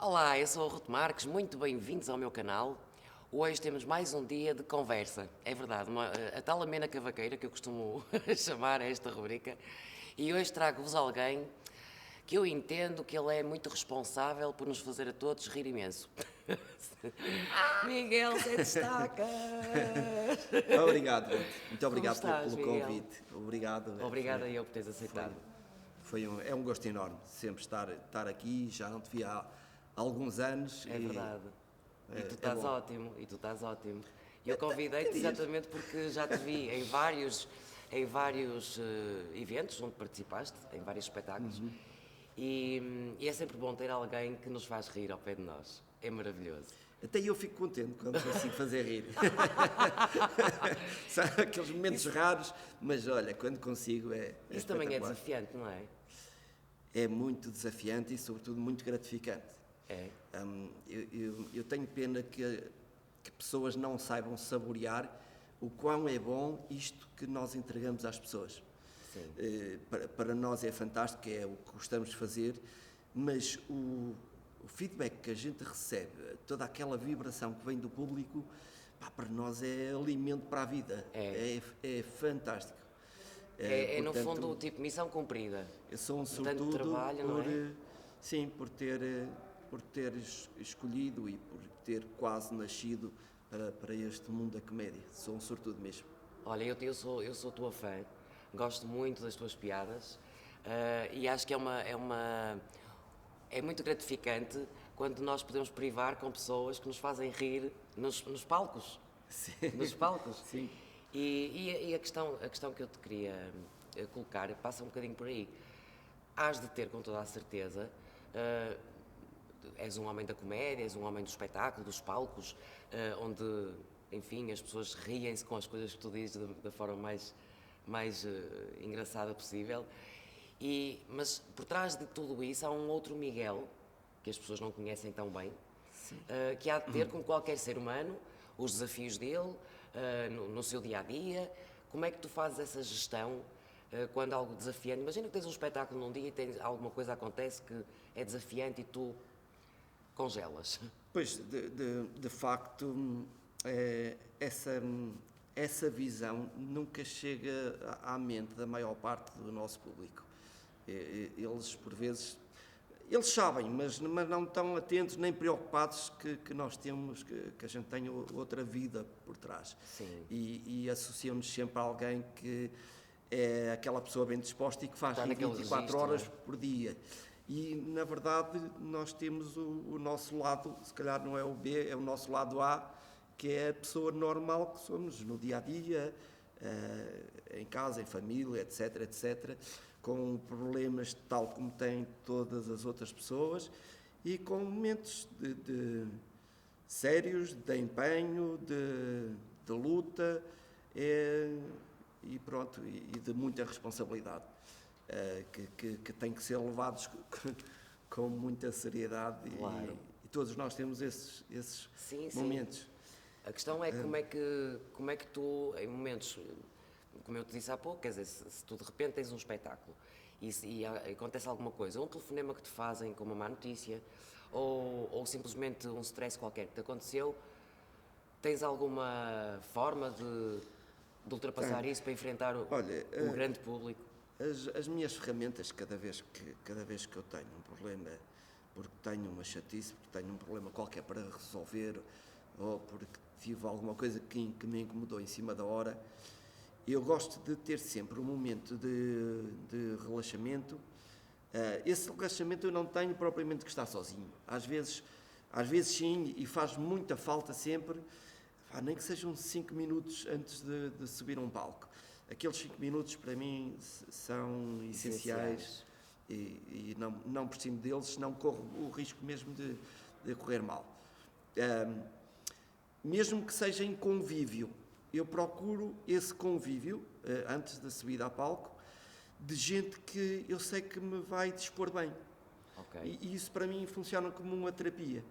Olá, eu sou o Ruto Marques, muito bem-vindos ao meu canal. Hoje temos mais um dia de conversa, é verdade, a tal amena cavaqueira que eu costumo chamar esta rubrica. E hoje trago-vos alguém que eu entendo que ele é muito responsável por nos fazer a todos rir imenso. Miguel se destaca! Obrigado, Ruth. Muito Como obrigado estás, pelo Miguel? convite. Obrigado. Obrigado a eu por teres aceitado. É um gosto enorme sempre estar aqui. Já não te vi há alguns anos. É verdade. E tu É estás bom. ótimo, e tu estás ótimo. E eu convidei-te Tem dias. exatamente porque já te vi em vários eventos onde participaste, em vários espetáculos. E é sempre bom ter alguém que nos faz rir ao pé de nós. É maravilhoso. Até eu fico contente quando consigo fazer rir. São aqueles momentos raros, mas olha, quando consigo é Isso também é espetacular. desafiante, não é? É muito desafiante e, sobretudo, muito gratificante. É. Eu tenho pena que pessoas não saibam saborear o quão é bom isto que nós entregamos às pessoas. Sim. Para nós é fantástico, é o que gostamos de fazer, mas o feedback que a gente recebe, toda aquela vibração que vem do público, pá, para nós é alimento para a vida. É fantástico. É, no Portanto, fundo, tipo, missão cumprida. eu sou um Tanto sortudo trabalho, não é? sim, por ter escolhido e por ter quase nascido para este mundo da comédia. Sou um sortudo mesmo. Olha, eu sou tua fã, gosto muito das tuas piadas e acho que é muito gratificante quando nós podemos privar com pessoas que nos fazem rir nos palcos. Sim. Nos palcos. Sim. E a questão que eu te queria colocar passa um bocadinho por aí. Hás de ter com toda a certeza, és um homem da comédia, és um homem do espetáculo, dos palcos, onde, enfim, as pessoas riem-se com as coisas que tu dizes da forma mais engraçada possível. Mas por trás de tudo isso há um outro Miguel, que as pessoas não conhecem tão bem, que há de ter, como qualquer ser humano, os desafios dele, no seu dia-a-dia. Como é que tu fazes essa gestão quando algo desafiante... Imagina que tens um espetáculo num dia e alguma coisa acontece que é desafiante e tu congelas. Pois, de facto, essa visão nunca chega à mente da maior parte do nosso público. Eles, por vezes, eles sabem, mas não estão atentos nem preocupados que nós temos, que a gente tenha outra vida por trás. Sim. E associam-nos sempre a alguém que é aquela pessoa bem disposta e que faz Está rir naquele 24 registro, horas não é? por dia. E, na verdade, nós temos o nosso lado, se calhar não é o B, é o nosso lado A, que é a pessoa normal que somos no dia-a-dia, em casa, em família, etc, etc, com problemas tal como têm todas as outras pessoas e com momentos de sérios, de empenho, de luta e pronto, e de muita responsabilidade. Que têm que ser levados com muita seriedade Claro. e todos nós temos esses Sim, sim. momentos. A questão é como é que tu, em momentos, como eu te disse há pouco, quer dizer, se tu de repente tens um espetáculo e acontece alguma coisa, um telefonema que te fazem com uma má notícia, ou simplesmente um stress qualquer que te aconteceu, tens alguma forma de ultrapassar isso para enfrentar Olha, o grande público? As minhas ferramentas, cada vez que eu tenho um problema, porque tenho uma chatice, porque tenho um problema qualquer para resolver, ou porque tive alguma coisa que me incomodou em cima da hora, eu gosto de ter sempre um momento de relaxamento. Esse relaxamento eu não tenho propriamente que estar sozinho. Às vezes sim, e faz muita falta sempre, nem que sejam 5 minutos antes de subir a um palco. Aqueles 5 minutos para mim são essenciais e não prescindo deles, senão corro o risco mesmo de correr mal. Mesmo que seja em convívio, eu procuro esse convívio, antes da subida a palco, de gente que eu sei que me vai dispor bem. Ok. E isso para mim funciona como uma terapia.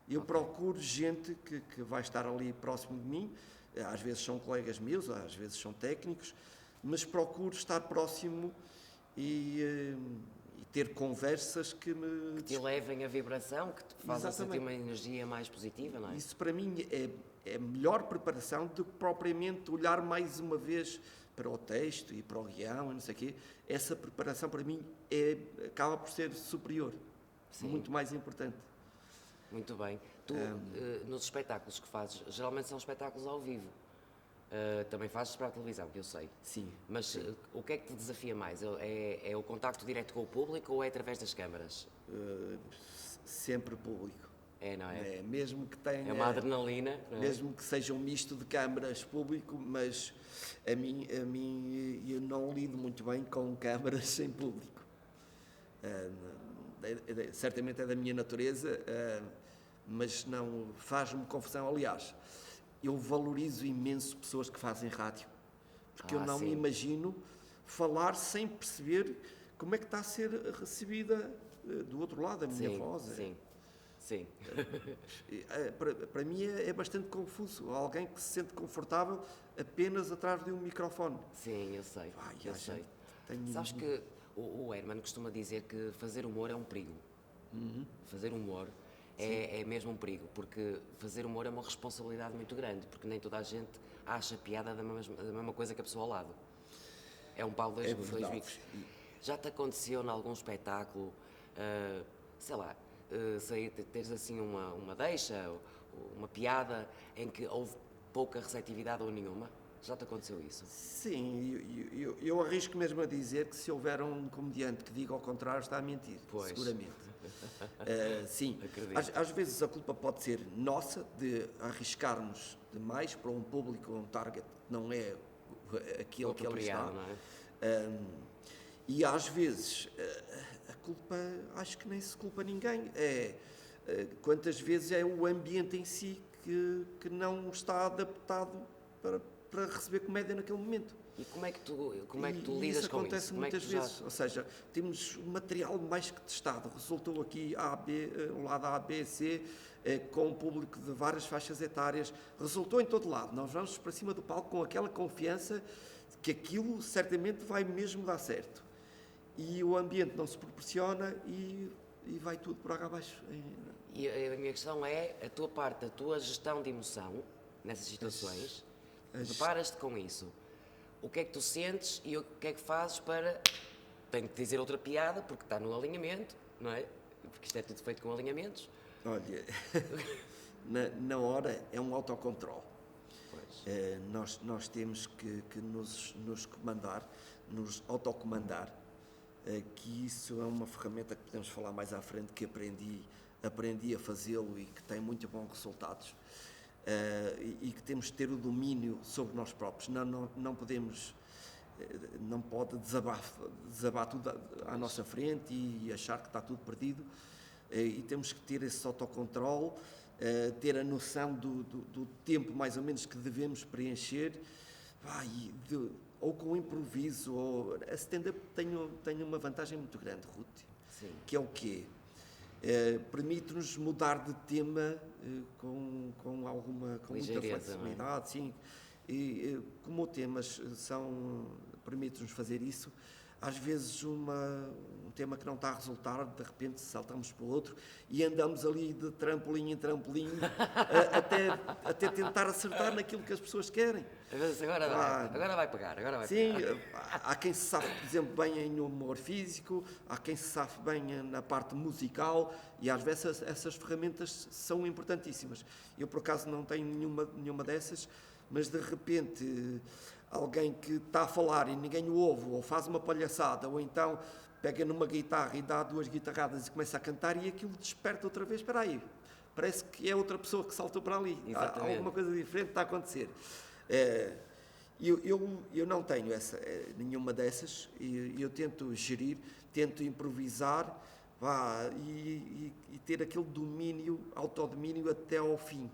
Eu procuro gente que vai estar ali próximo de mim, às vezes são colegas meus, às vezes são técnicos, mas procuro estar próximo e ter conversas que me... Te elevem a vibração, que te fazem sentir Exatamente. uma energia mais positiva, não é? Isso para mim é a melhor preparação do que propriamente olhar mais uma vez para o texto e para o guião e não sei o quê. Essa preparação para mim acaba por ser superior, Sim. muito mais importante. Muito bem. Tu, nos espetáculos que fazes, geralmente são espetáculos ao vivo. Também fazes para a televisão, que eu sei. Sim. Mas o que é que te desafia mais? É o contacto direto com o público ou é através das câmaras? Sempre público. Não é? Mesmo que tenha... É uma adrenalina, não é? Mesmo que seja um misto de câmaras público, mas a mim eu não lido muito bem com câmaras sem público. Certamente é da minha natureza, mas não faz-me confusão. Aliás, eu valorizo imenso pessoas que fazem rádio, porque eu não me imagino falar sem perceber como é que está a ser recebida do outro lado a minha voz. Sim. Para mim é bastante confuso. Alguém que se sente confortável apenas atrás de um microfone. Sim, eu sei. Eu sei. Sabes que o Herman costuma dizer que fazer humor é um perigo. Fazer humor é mesmo um perigo, porque fazer humor é uma responsabilidade muito grande, porque nem toda a gente acha piada da mesma coisa que a pessoa ao lado. É um pau dois bicos. Já te aconteceu em algum espetáculo, sei lá, teres assim uma deixa, uma piada em que houve pouca receptividade ou nenhuma? Já te aconteceu isso? Sim, eu arrisco mesmo a dizer que se houver um comediante que diga ao contrário está a mentir, seguramente. Sim, às vezes a culpa pode ser nossa de arriscarmos demais para um público, um target que não é aquele que ele está. Não é? E às vezes a culpa, acho que nem se culpa ninguém. Quantas vezes é o ambiente em si que não está adaptado para receber comédia naquele momento. E como é que tu lidas com isso? Isso acontece muitas Como é que vezes. Ou seja, temos material mais que testado. Resultou aqui o lado A, B, C, com um público de várias faixas etárias. Resultou em todo lado. Nós vamos para cima do palco com aquela confiança que aquilo certamente vai mesmo dar certo. E o ambiente não se proporciona e vai tudo por água abaixo. E a minha questão é a tua parte, a tua gestão de emoção nessas situações. Deparas-te com isso. O que é que tu sentes e o que é que fazes para... Tenho que dizer outra piada porque está no alinhamento, não é? Porque isto é tudo feito com alinhamentos. Olha, na hora é um autocontrole. Nós temos que nos comandar, nos autocomandar, que isso é uma ferramenta que podemos falar mais à frente, que aprendi a fazê-lo e que tem muito bons resultados. E que temos de ter o domínio sobre nós próprios. Não podemos, não pode desabar tudo à nossa frente e achar que está tudo perdido. E temos que ter esse autocontrole, ter a noção do tempo mais ou menos que devemos preencher, ou com improviso, ou a stand-up tem uma vantagem muito grande, Ruth, que é o quê? Permite-nos mudar de tema com muita flexibilidade, sim. E como temas permite-nos fazer isso, às vezes um tema que não está a resultar, de repente saltamos para o outro e andamos ali de trampolim em trampolim até tentar acertar naquilo que as pessoas querem. Agora vai pegar. Sim, há quem se safe, por exemplo, bem em humor físico, há quem se safe bem na parte musical e às vezes essas ferramentas são importantíssimas. Eu, por acaso, não tenho nenhuma dessas, mas de repente alguém que está a falar e ninguém o ouve, ou faz uma palhaçada, ou então pega numa guitarra e dá 2 guitarradas e começa a cantar e aquilo desperta outra vez. Espera aí, parece que é outra pessoa que saltou para ali. Há alguma coisa diferente está a acontecer. Eu não tenho nenhuma dessas, e eu tento gerir, tento improvisar e ter aquele autodomínio até ao fim.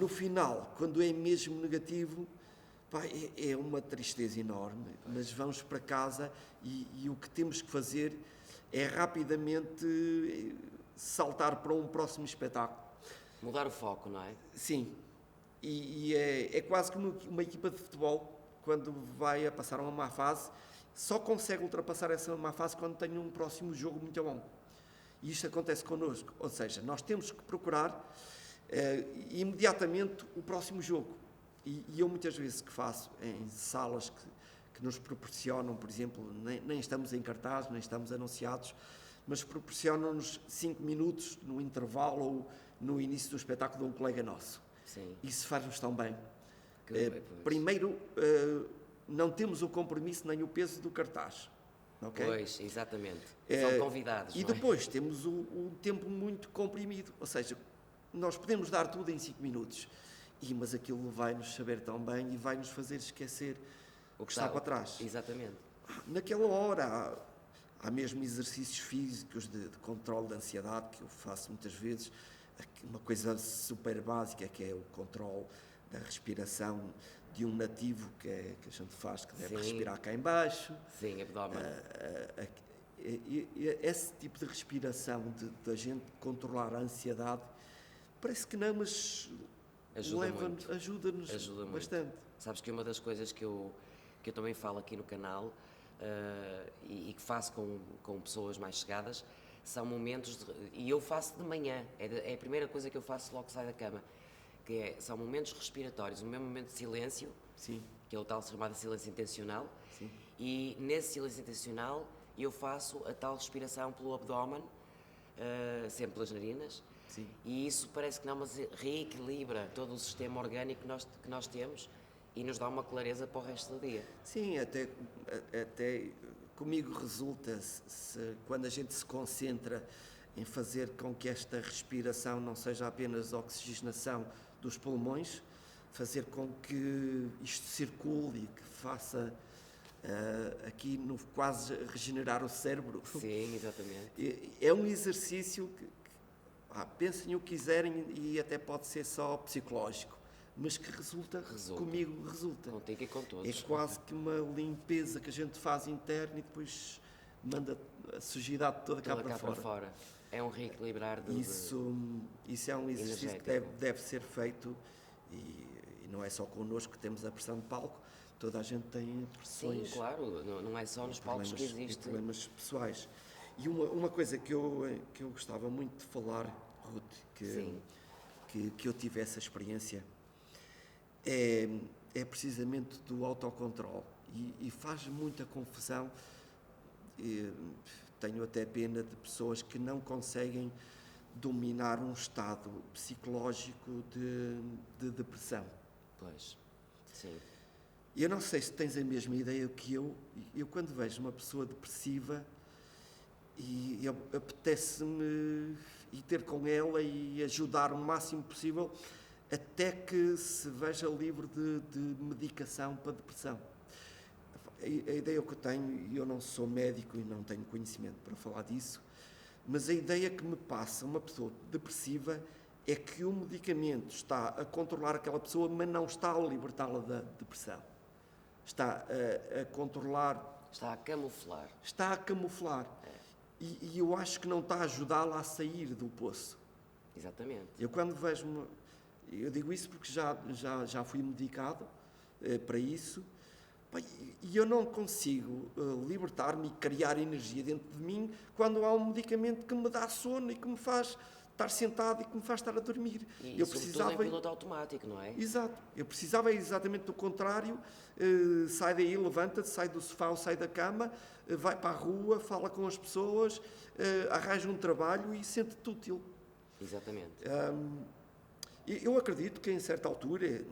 No final, quando é mesmo negativo, é uma tristeza enorme, mas vamos para casa e o que temos que fazer é rapidamente saltar para um próximo espetáculo. Mudar o foco, não é? Sim. E é quase como uma equipa de futebol, quando vai a passar uma má fase só consegue ultrapassar essa má fase quando tem um próximo jogo muito bom. E isto acontece connosco, ou seja, nós temos que procurar imediatamente o próximo jogo. E eu muitas vezes que faço em salas que nos proporcionam, por exemplo, nem estamos em cartaz, nem estamos anunciados, mas proporcionam-nos 5 minutos no intervalo ou no início do espetáculo de um colega nosso. Sim. Isso faz-nos tão bem. Primeiro, não temos o compromisso nem o peso do cartaz. Okay? Pois, exatamente. São convidados. E depois temos um tempo muito comprimido, ou seja, nós podemos dar tudo em 5 minutos, mas aquilo vai-nos saber tão bem e vai-nos fazer esquecer o que está para trás. Exatamente. Naquela hora há mesmo exercícios físicos de controle da ansiedade que eu faço muitas vezes, uma coisa super básica que é o controle da respiração de um nativo que a gente faz, que deve respirar cá em baixo. Sim, abdômen. Esse tipo de respiração, de a gente controlar a ansiedade, parece que não, mas ajuda-nos bastante. Sabes que uma das coisas que eu também falo aqui no canal e que faço com pessoas mais chegadas, são momentos, e eu faço de manhã, é a primeira coisa que eu faço logo que saio da cama, são momentos respiratórios, um mesmo momento de silêncio, Sim. que é o tal chamado silêncio intencional. Sim. E nesse silêncio intencional eu faço a tal respiração pelo abdômen, sempre pelas narinas. Sim. E isso parece que não, mas reequilibra todo o sistema orgânico que nós temos e nos dá uma clareza para o resto do dia. Sim, até comigo resulta, quando a gente se concentra em fazer com que esta respiração não seja apenas oxigenação dos pulmões, fazer com que isto circule e que faça aqui quase regenerar o cérebro. Sim, exatamente. É um exercício que pensem o que quiserem e até pode ser só psicológico, mas que resulta. Comigo resulta. Contigo e com todos. É quase que uma limpeza que a gente faz interna e depois manda a sujidade toda cá para fora. É um reequilibrar Isso é um exercício que deve ser feito e não é só connosco que temos a pressão de palco, toda a gente tem pressões. Sim, claro, não é só nos palcos que existe. Problemas pessoais. E uma coisa que eu gostava muito de falar, Ruth, que eu tive essa experiência, é precisamente do autocontrole. E faz muita confusão. Tenho até pena de pessoas que não conseguem dominar um estado psicológico de depressão. Pois, sim. Eu não sei se tens a mesma ideia que eu quando vejo uma pessoa depressiva e apetece-me ir ter com ela e ajudar o máximo possível até que se veja livre de medicação para depressão. A ideia que eu tenho, e eu não sou médico e não tenho conhecimento para falar disso, mas a ideia que me passa uma pessoa depressiva é que o medicamento está a controlar aquela pessoa, mas não está a libertá-la da depressão. Está a controlar... Está a camuflar. Está a camuflar. E eu acho que não está a ajudá-la a sair do poço. Exatamente. Eu quando vejo... Eu digo isso porque já fui medicado para isso, e eu não consigo libertar-me e criar energia dentro de mim quando há um medicamento que me dá sono e que me faz estar sentado e que me faz estar a dormir. E eu precisava em piloto automático, não é? Exato. Eu precisava exatamente do contrário. Sai daí, levanta-te, sai do sofá ou sai da cama, vai para a rua, fala com as pessoas, arranja um trabalho e sente-te útil. Exatamente. Eu acredito que em certa altura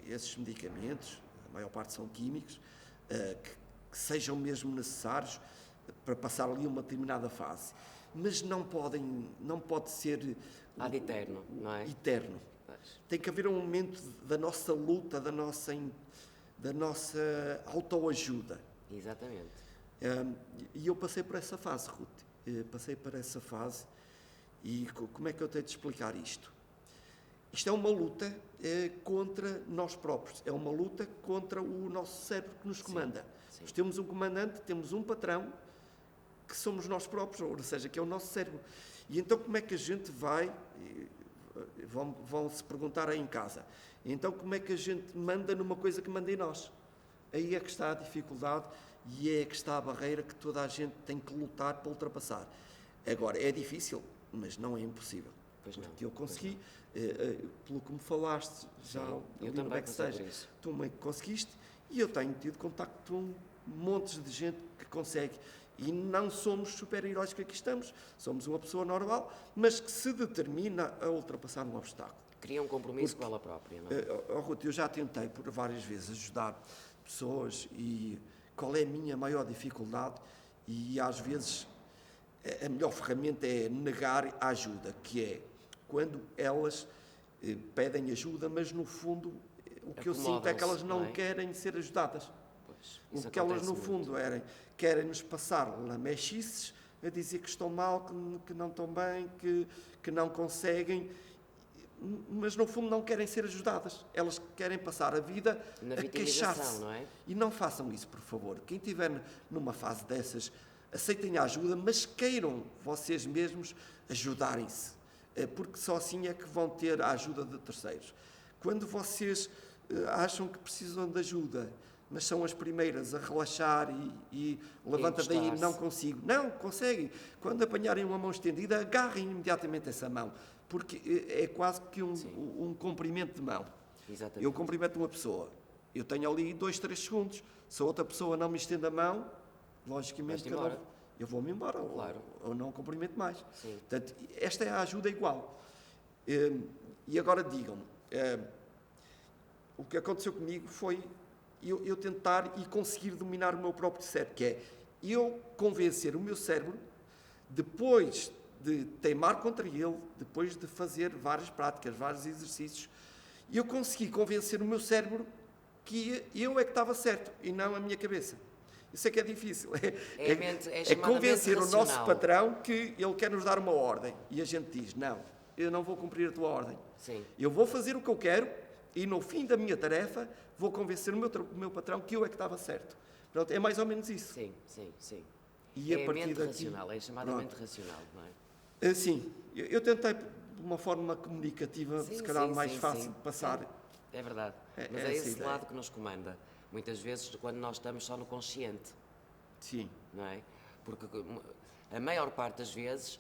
esses medicamentos, a maior parte são químicos, que sejam mesmo necessários para passar ali uma determinada fase. Mas não pode ser... Ad eterno, não é? Eterno. Tem que haver um momento da nossa luta, da nossa autoajuda. Exatamente. E eu passei por essa fase, Ruth. Passei por essa fase e como é que eu tenho de explicar isto? Isto é uma luta contra nós próprios. É uma luta contra o nosso cérebro que nos comanda. Sim. Nós temos um comandante, temos um patrão, que somos nós próprios, ou seja, que é o nosso cérebro. E então como é que a gente vai... Vão se perguntar aí em casa. Então como é que a gente manda numa coisa que manda em nós? Aí é que está a dificuldade e é que está a barreira que toda a gente tem que lutar para ultrapassar. Agora, é difícil, mas não é impossível. Pois não, Porque eu pois consegui, pelo que me falaste já Sim, eu ali no também passei backstage, por isso. tu também conseguiste, e eu tenho tido contacto com montes de gente que consegue. E não somos super-heróis que aqui estamos, somos uma pessoa normal, mas que se determina a ultrapassar um obstáculo. Cria um compromisso com ela própria, não é? Ruth, eu já tentei por várias vezes ajudar pessoas e qual é a minha maior dificuldade, e às vezes a melhor ferramenta é negar a ajuda, que é quando elas pedem ajuda, mas no fundo o que eu sinto é que elas não Acomodam-se, não é? querem ser ajudadas. Pois, O isso que elas acontece no muito. fundo querem nos passar lamechices a dizer que estão mal, que não estão bem, que não conseguem, mas no fundo não querem ser ajudadas. Elas querem passar a vida Na a vitimização, queixar-se. não é? E não façam isso, por favor. Quem estiver numa fase dessas, aceitem a ajuda, mas queiram vocês mesmos ajudarem-se. Porque só assim é que vão ter a ajuda de terceiros. Quando vocês acham que precisam de ajuda, mas são as primeiras a relaxar e levanta daí, não consigo. Não, conseguem. Quando apanharem uma mão estendida, agarrem imediatamente essa mão, porque é quase que um cumprimento de mão. Exatamente. Eu cumprimento uma pessoa, eu tenho ali 2, 3 segundos, se a outra pessoa não me estende a mão, logicamente Vais-te embora. eu vou-me embora, Claro. ou não cumprimento mais. Sim. Portanto, esta é a ajuda igual. E agora digam-me, o que aconteceu comigo foi eu tentar e conseguir dominar o meu próprio cérebro, que é eu convencer o meu cérebro, depois de teimar contra ele, depois de fazer várias práticas, vários exercícios, eu consegui convencer o meu cérebro que eu é que estava certo e não a minha cabeça. Isso é que é difícil. É chamada convencer mente o nosso racional. patrão que ele quer nos dar uma ordem e a gente diz, não, eu não vou cumprir a tua ordem. Sim. Eu vou fazer o que eu quero e no fim da minha tarefa vou convencer o meu patrão que eu é que estava certo. Pronto, é mais ou menos isso. Sim, sim, sim. E É a a partir mente daqui, racional, é chamada pronto. mente racional, não é? Sim, eu tentei de uma forma comunicativa, Sim, se calhar sim, mais sim, fácil sim. de passar. Sim, é verdade. É- Mas é é essa esse ideia. lado que nos comanda. Muitas vezes, quando nós estamos só no consciente, Sim, não é? Porque a maior parte das vezes,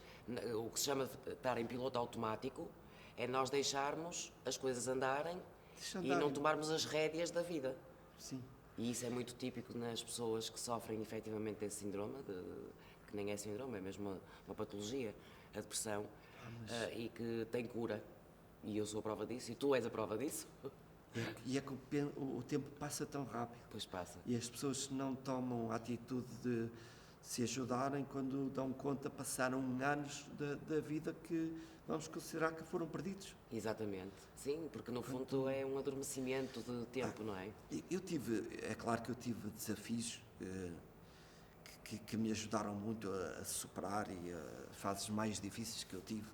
o que se chama de estar em piloto automático, é nós deixarmos as coisas andarem Deixa e andar. não tomarmos as rédeas da vida. sim. E isso é muito típico nas pessoas que sofrem efetivamente desse síndrome, que nem é síndrome, é mesmo uma patologia, a depressão, e que tem cura. E eu sou a prova disso, e tu és a prova disso. E é que o tempo passa tão rápido. Pois passa. E as pessoas não tomam a atitude de se ajudarem quando dão conta, passaram anos da vida que vamos considerar que foram perdidos. Exatamente. Sim, porque no fundo é um adormecimento de tempo, não é? É claro que eu tive desafios que me ajudaram muito a superar e a fases mais difíceis que eu tive.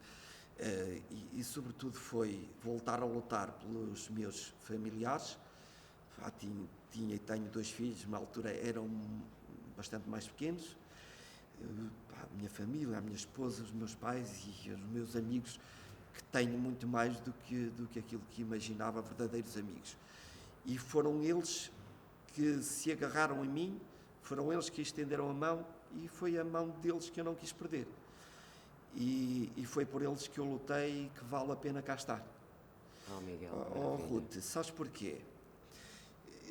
E sobretudo foi voltar a lutar pelos meus familiares. Tinha e tenho 2 filhos, na altura eram bastante mais pequenos. A minha família, a minha esposa, os meus pais e os meus amigos, que tenho muito mais do que aquilo que imaginava, verdadeiros amigos. E foram eles que se agarraram em mim, foram eles que estenderam a mão e foi a mão deles que eu não quis perder. E foi por eles que eu lutei e que vale a pena cá estar. Oh, Miguel. maravilha. Ruth, sabes porquê?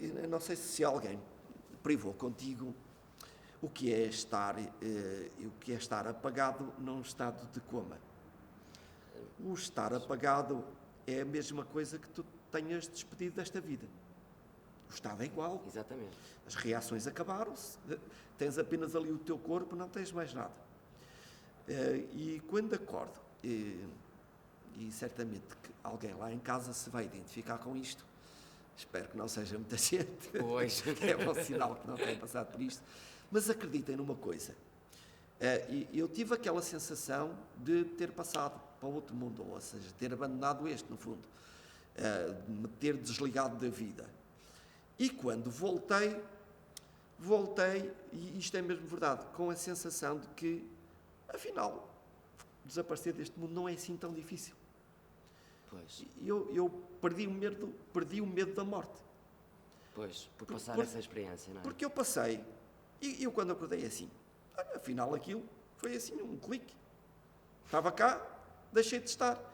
Eu não sei se alguém privou contigo o que é estar apagado num estado de coma. O estar apagado é a mesma coisa que tu tenhas despedido desta vida. O estado é igual. Exatamente. As reações acabaram-se. Tens apenas ali o teu corpo, não tens mais nada. E quando acordo, e certamente que alguém lá em casa se vai identificar com isto, espero que não seja muita gente, Pois. é bom sinal que não tenha passado por isto, mas acreditem numa coisa, eu tive aquela sensação de ter passado para outro mundo, ou seja, ter abandonado este, no fundo, de me ter desligado da vida. E quando voltei, e isto é mesmo verdade, com a sensação de que, afinal, desaparecer deste mundo não é assim tão difícil. Pois, Eu perdi o medo da morte. pois, por passar Por- essa experiência, não é? Porque eu passei E eu quando acordei assim, olha, afinal aquilo foi assim um clique. Estava cá, deixei de estar.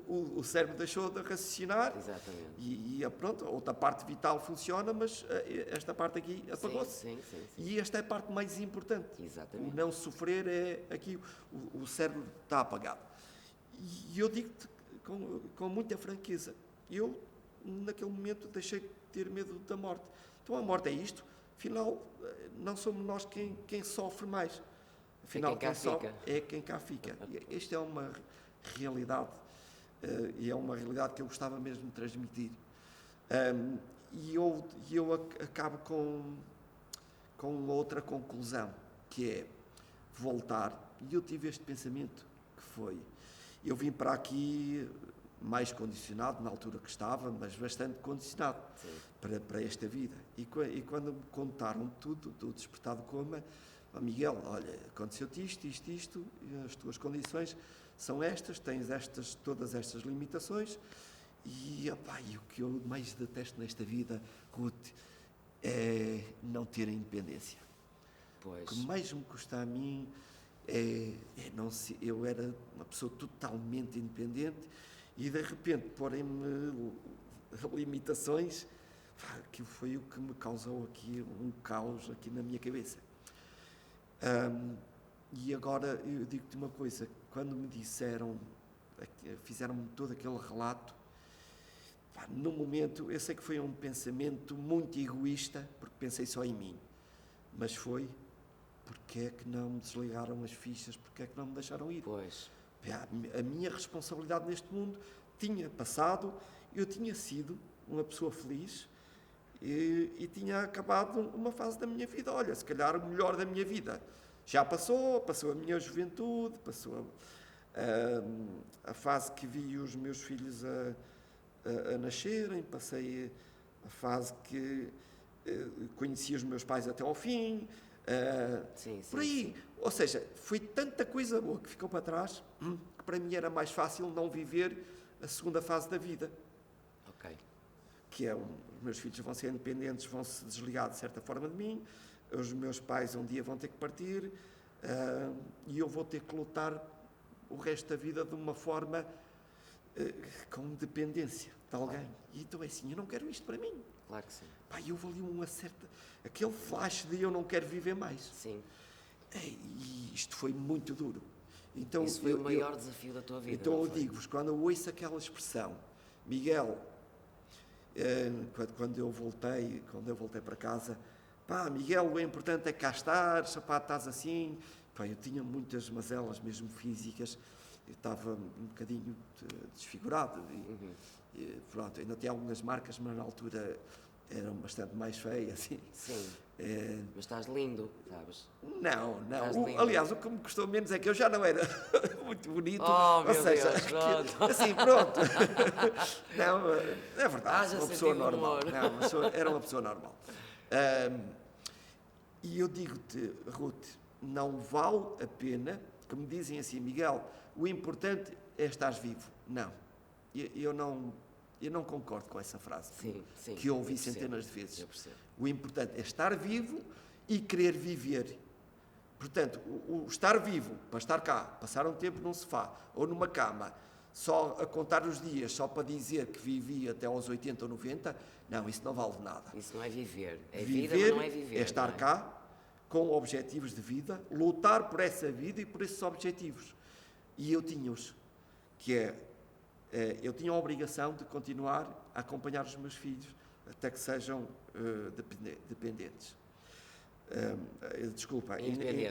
O cérebro deixou de raciocinar. Exatamente. E pronto, a outra parte vital funciona, mas esta parte aqui apagou-se. Sim, sim, sim, sim. E esta é a parte mais importante. Exatamente. O não sofrer é aqui, o cérebro está apagado. E eu digo-te com muita franqueza, eu naquele momento deixei de ter medo da morte. Então a morte é isto, afinal não somos nós quem sofre mais. Afinal, quem cá sofre fica. é quem cá fica. E esta é uma realidade, e é uma realidade que eu gostava mesmo de transmitir. E eu acabo com outra conclusão, que é voltar. E eu tive este pensamento, que foi, eu vim para aqui mais condicionado, na altura que estava, mas bastante condicionado para esta vida. E quando me contaram tudo, do despertar do coma, Miguel, olha, aconteceu-te isto, e as tuas condições são estas, tens todas estas limitações, e o que eu mais detesto nesta vida, Ruth, é não ter a independência. Pois. O que mais me custa a mim não ser, eu era uma pessoa totalmente independente e de repente porem-me limitações, aquilo foi o que me causou aqui um caos aqui na minha cabeça. E agora eu digo-te uma coisa, quando me disseram, fizeram-me todo aquele relato, no momento, eu sei que foi um pensamento muito egoísta, porque pensei só em mim, mas foi, porque é que não me desligaram as fichas, porque é que não me deixaram ir? Pois. A minha responsabilidade neste mundo tinha passado, eu tinha sido uma pessoa feliz e tinha acabado uma fase da minha vida. Olha, se calhar o melhor da minha vida já passou a minha juventude, passou a fase que vi os meus filhos a nascerem, passei a fase que conheci os meus pais até ao fim, por aí. Sim. Ou seja, foi tanta coisa boa que ficou para trás que para mim era mais fácil não viver a segunda fase da vida. Ok. Que é, os meus filhos vão ser independentes, vão se desligar de certa forma de mim, os meus pais um dia vão ter que partir e eu vou ter que lutar o resto da vida de uma forma com dependência de alguém. E então é assim, eu não quero isto para mim. Claro que sim. E houve ali aquele flash de eu não quero viver mais. Sim. E isto foi muito duro. Então, isso foi o maior desafio da tua vida. Então eu digo-vos, quando eu ouço aquela expressão, Miguel, quando eu voltei para casa, Miguel, o importante é cá estar, estás assim. Eu tinha muitas mazelas, mesmo físicas, eu estava um bocadinho desfigurado. E pronto, ainda tinha algumas marcas, mas na altura eram bastante mais feias. Assim. Sim. Mas estás lindo, sabes? Não. Aliás, o que me custou menos é que eu já não era muito bonito. Oh, meu Deus, pronto. Assim, pronto. Não, é verdade, já uma pessoa senti normal. humor. Era uma pessoa normal. E eu digo-te, Ruth, não vale a pena, que me dizem assim, Miguel, o importante é estares vivo. Não. Eu não concordo com essa frase, sim, que eu ouvi centenas de vezes. Eu percebo. O importante é estar vivo e querer viver. Portanto, o estar vivo, para estar cá, passar um tempo num sofá ou numa cama, só a contar os dias, só para dizer que vivi até aos 80 ou 90, não, isso não vale nada. Isso não é viver. É viver, vida, mas não é viver. É estar cá, com objetivos de vida, lutar por essa vida e por esses objetivos. E eu tinha-os, eu tinha a obrigação de continuar a acompanhar os meus filhos até que sejam dependentes.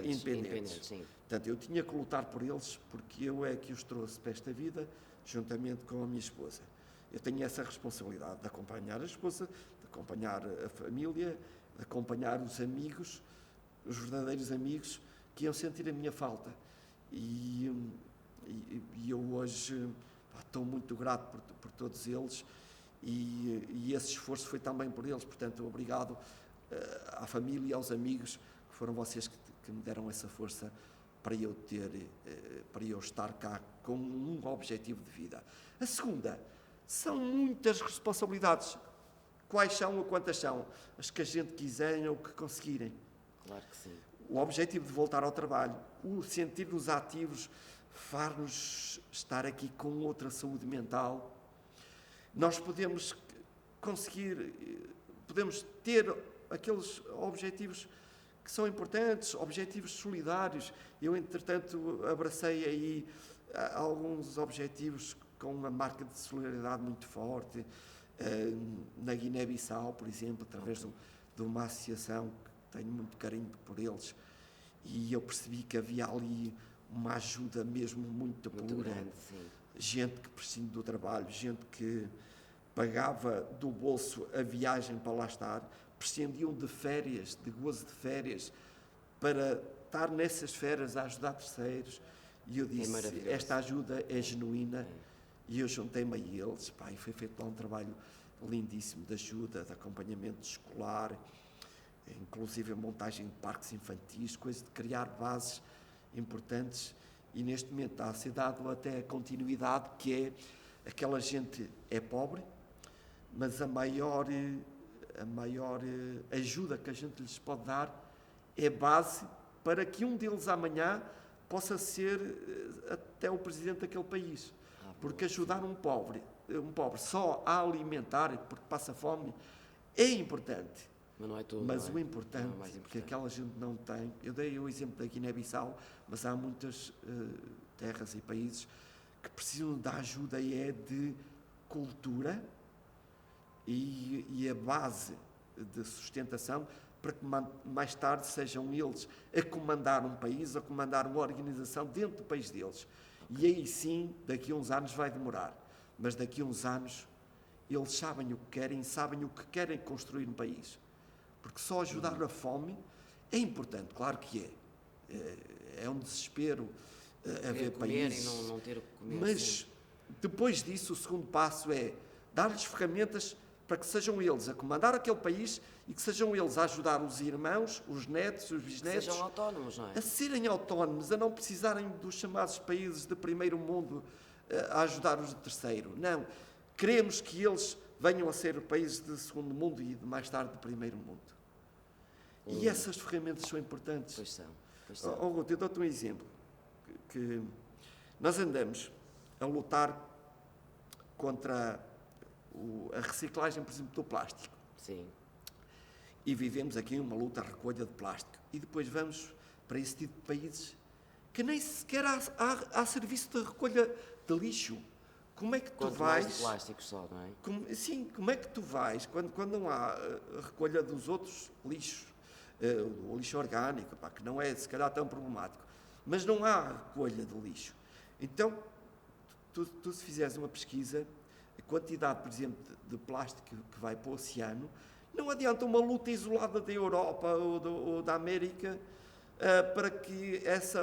Independentes. Sim. Portanto, eu tinha que lutar por eles porque eu é que os trouxe para esta vida, juntamente com a minha esposa. Eu tenho essa responsabilidade de acompanhar a esposa, de acompanhar a família, de acompanhar os amigos, os verdadeiros amigos que iam sentir a minha falta. E eu hoje estou muito grato por todos eles e esse esforço foi também por eles. Portanto, obrigado à família e aos amigos, que foram vocês que me deram essa força para eu estar cá com um objetivo de vida. A segunda, são muitas responsabilidades. Quais são ou quantas são? As que a gente quiserem ou que conseguirem. Claro que sim. O objetivo de voltar ao trabalho, o sentir-nos ativos, faz-nos estar aqui com outra saúde mental. Nós podemos conseguir, podemos ter aqueles objetivos que são importantes, objetivos solidários. Eu, entretanto, abracei aí alguns objetivos com uma marca de solidariedade muito forte, na Guiné-Bissau, por exemplo, através de uma associação que tenho muito carinho por eles, e eu percebi que havia ali uma ajuda mesmo muito pura. Grande, sim. Gente que prescindia do trabalho, gente que pagava do bolso a viagem para lá estar, prescindiam de férias, de gozo de férias, para estar nessas férias a ajudar terceiros. E eu disse, esta ajuda é genuína, e eu juntei-me a eles, pá, e foi feito lá um trabalho lindíssimo de ajuda, de acompanhamento escolar, inclusive a montagem de parques infantis, coisa de criar bases importantes, e neste momento está a ser dado até a continuidade, que é aquela gente é pobre, mas a maior ajuda que a gente lhes pode dar é base para que um deles amanhã possa ser até o presidente daquele país. Porque ajudar um pobre só a alimentar, porque passa fome, é importante. Mas não é tudo. Mas não é? o importante, Não é mais porque aquela gente não tem. Eu dei o exemplo da Guiné-Bissau, mas há muitas terras e países que precisam da ajuda de cultura e a base de sustentação para que mais tarde sejam eles a comandar um país, a comandar uma organização dentro do país deles. E aí sim, daqui a uns anos vai demorar, mas daqui a uns anos eles sabem o que querem construir no país. Porque só ajudar a fome é importante, claro que é. É um desespero haver países. E não ter o que comer. Mas sim. depois disso, o segundo passo é dar-lhes ferramentas para que sejam eles a comandar aquele país e que sejam eles a ajudar os irmãos, os netos, os bisnetos. Sejam autónomos, não é? A serem autónomos, a não precisarem dos chamados países de primeiro mundo a ajudar os de terceiro. Não. Queremos que eles venham a ser países de segundo mundo e mais tarde de primeiro mundo. E essas ferramentas são importantes. Pois são. Pois são. Ruth, eu dou-te um exemplo. Que nós andamos a lutar contra a reciclagem, por exemplo, do plástico. Sim. E vivemos aqui uma luta à recolha de plástico. E depois vamos para esse tipo de países que nem sequer há serviço de recolha de lixo. Como é que tu vais... mais de plásticos só, não é? Como é que tu vais, quando não há a recolha dos outros lixos, o lixo orgânico, pá, que não é se calhar tão problemático, mas não há recolha de lixo. Então, tu se fizeres uma pesquisa, a quantidade, por exemplo, de plástico que vai para o oceano, não adianta uma luta isolada da Europa ou da América para que essa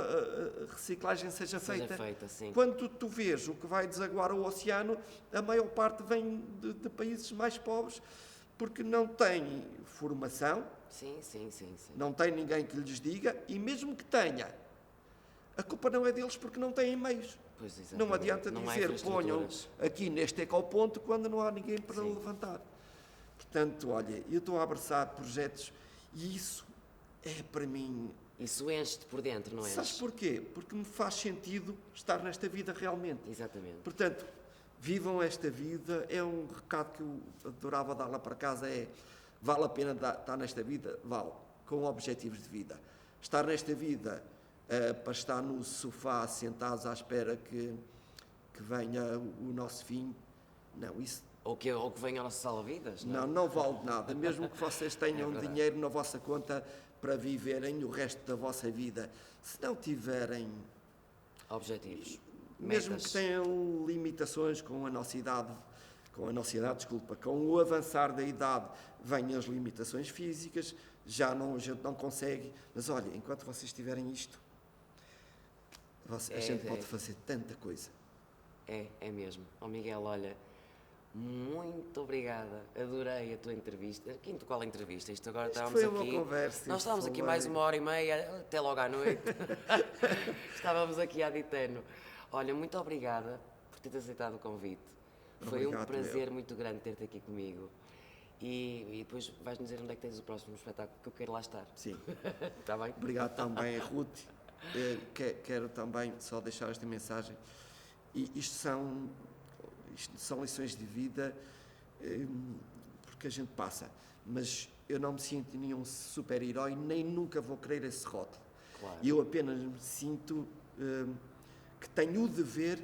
reciclagem seja feita. Sim. Quando tu vês o que vai desaguar ao oceano, a maior parte vem de países mais pobres, porque não têm formação, Sim. não tem ninguém que lhes diga, e mesmo que tenha, a culpa não é deles porque não têm meios. Pois, não adianta dizer, ponham aqui neste ecoponto quando não há ninguém para levantar. Portanto, olha, eu estou a abraçar projetos e isso é para mim... Isso enche-te por dentro, não é? Sabes porquê? Porque me faz sentido estar nesta vida realmente. Exatamente. Portanto, vivam esta vida, é um recado que eu adorava dar lá para casa, vale a pena estar nesta vida? Vale, com objetivos de vida. Estar nesta vida para estar no sofá sentados à espera que venha o nosso fim, não, isso... Ou que venha ao nosso salva-vidas, não é? Não vale de nada, mesmo que vocês tenham dinheiro na vossa conta para viverem o resto da vossa vida, se não tiverem... Objetivos. Mesmo metas. Que tenham limitações com a nossa idade, com o avançar da idade, vêm as limitações físicas, a gente não consegue, mas olha, enquanto vocês tiverem isto, a gente pode fazer tanta coisa. É mesmo. Miguel, olha, muito obrigada, adorei a tua entrevista. Qual a entrevista? Isto agora estávamos foi aqui. Uma conversa, nós estávamos aqui mais 1h30, até logo à noite. Estávamos aqui ad eterno. Olha, muito obrigada por teres aceitado o convite. Foi um prazer muito grande ter-te aqui comigo. e depois vais-me dizer onde é que tens o próximo espetáculo, que eu quero lá estar. Sim. Está bem? Obrigado também, Ruth. Quero também só deixar esta mensagem. E isto são lições de vida, porque a gente passa. Mas eu não me sinto nenhum super-herói, nem nunca vou querer esse rótulo. Claro. Eu apenas me sinto que tenho o dever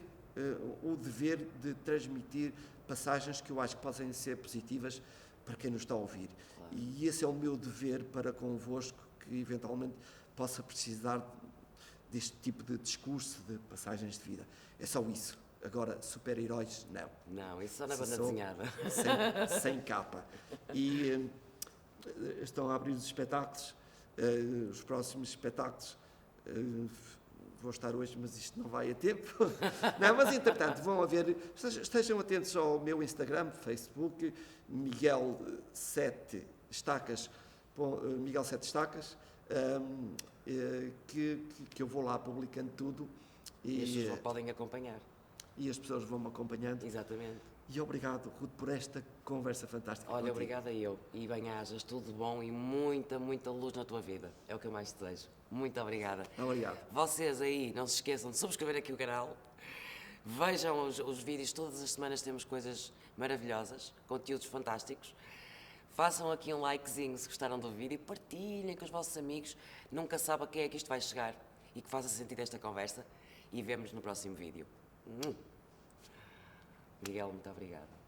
de transmitir passagens que eu acho que podem ser positivas para quem nos está a ouvir. Claro. E esse é o meu dever para convosco, que eventualmente possa precisar deste tipo de discurso, de passagens de vida. É só isso. Agora, super-heróis, não. Não, isso só na banda Sou desenhada. sem capa. E estão a abrir os espetáculos, os próximos espetáculos. Vou estar hoje, mas isto não vai a tempo. Não, mas entretanto, vão haver. Estejam atentos ao meu Instagram, Facebook, Miguel 7 Estacas, que eu vou lá publicando tudo. E as pessoas podem acompanhar. E as pessoas vão-me acompanhando. Exatamente. E obrigado, Ruth, por esta conversa fantástica. Olha, contigo. obrigado a eu. E bem-ajas, tudo de bom e muita, muita luz na tua vida. É o que eu mais te desejo. Muito obrigada. Obrigado. Vocês aí, não se esqueçam de subscrever aqui o canal. Vejam os vídeos, todas as semanas temos coisas maravilhosas, conteúdos fantásticos. Façam aqui um likezinho se gostaram do vídeo e partilhem com os vossos amigos. Nunca sabe a quem é que isto vai chegar e que faça sentido esta conversa. E vemo-nos no próximo vídeo. Miguel, muito obrigado.